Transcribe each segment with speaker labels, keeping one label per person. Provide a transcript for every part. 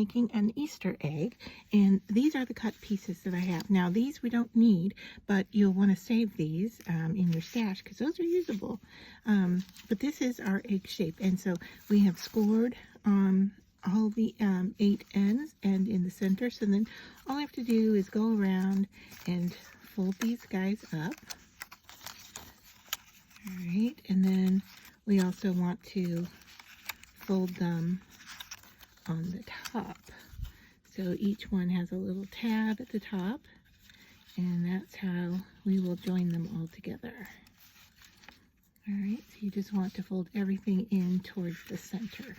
Speaker 1: making an Easter egg, and these are the cut pieces that I have. Now these we don't need, but you'll want to save these in your stash because those are usable. But this is our egg shape, and so we have scored all the 8 ends and in the center. So then all I have to do is go around and fold these guys up. All right, and then we also want to fold them on the top. So each one has a little tab at the top, and that's how we will join them all together. All right, so you just want to fold everything in towards the center.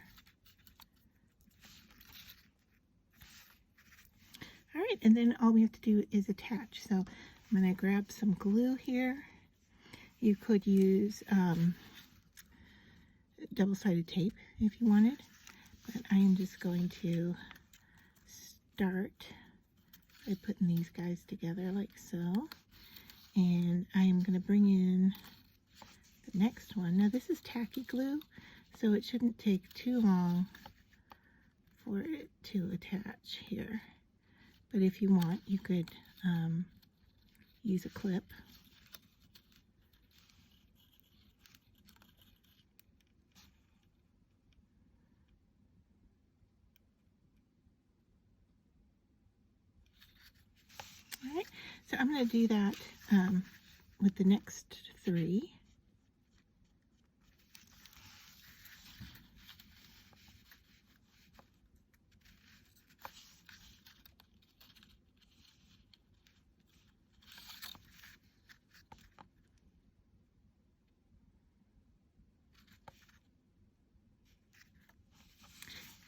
Speaker 1: All right, and then all we have to do is attach. So I'm going to grab some glue here. You could use double-sided tape if you wanted, but I am just going to start by putting these guys together like so, and I am going to bring in the next one. Now this is tacky glue, so it shouldn't take too long for it to attach here, but if you want, you could use a clip. All right, so I'm going to do that with the next 3.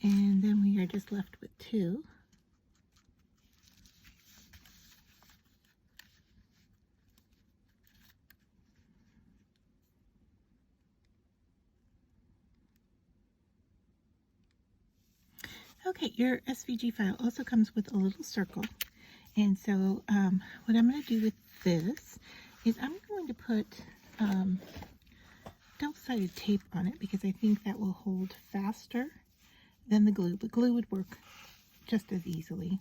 Speaker 1: And then we are just left with 2. Okay, your SVG file also comes with a little circle. And so what I'm going to do with this is I'm going to put double-sided tape on it because I think that will hold faster than the glue. But glue would work just as easily.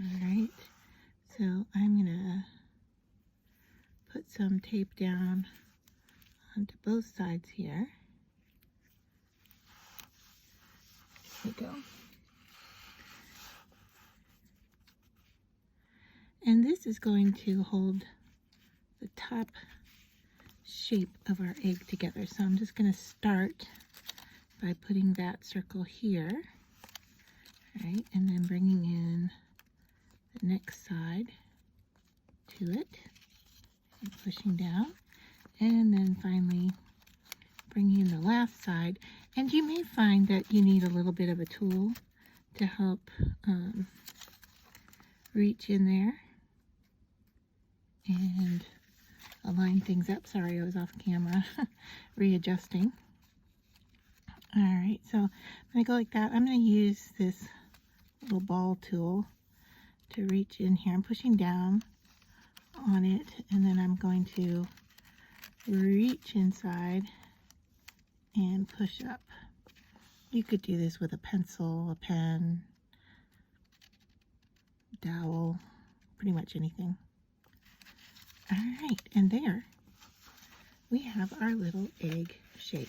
Speaker 1: Alright, so I'm going to put some tape down onto both sides here. There we go. And this is going to hold the top shape of our egg together. So I'm just going to start by putting that circle here, right, and then bringing in the next side to it and pushing down, and then finally bringing in the last side. And you may find that you need a little bit of a tool to help reach in there and align things up. Sorry, I was off camera readjusting. All right, so I'm going to go like that. I'm going to use this little ball tool to reach in here. I'm pushing down on it, and then I'm going to reach inside and push up. You could do this with a pencil, a pen, dowel, pretty much anything. All right, and there we have our little egg shape.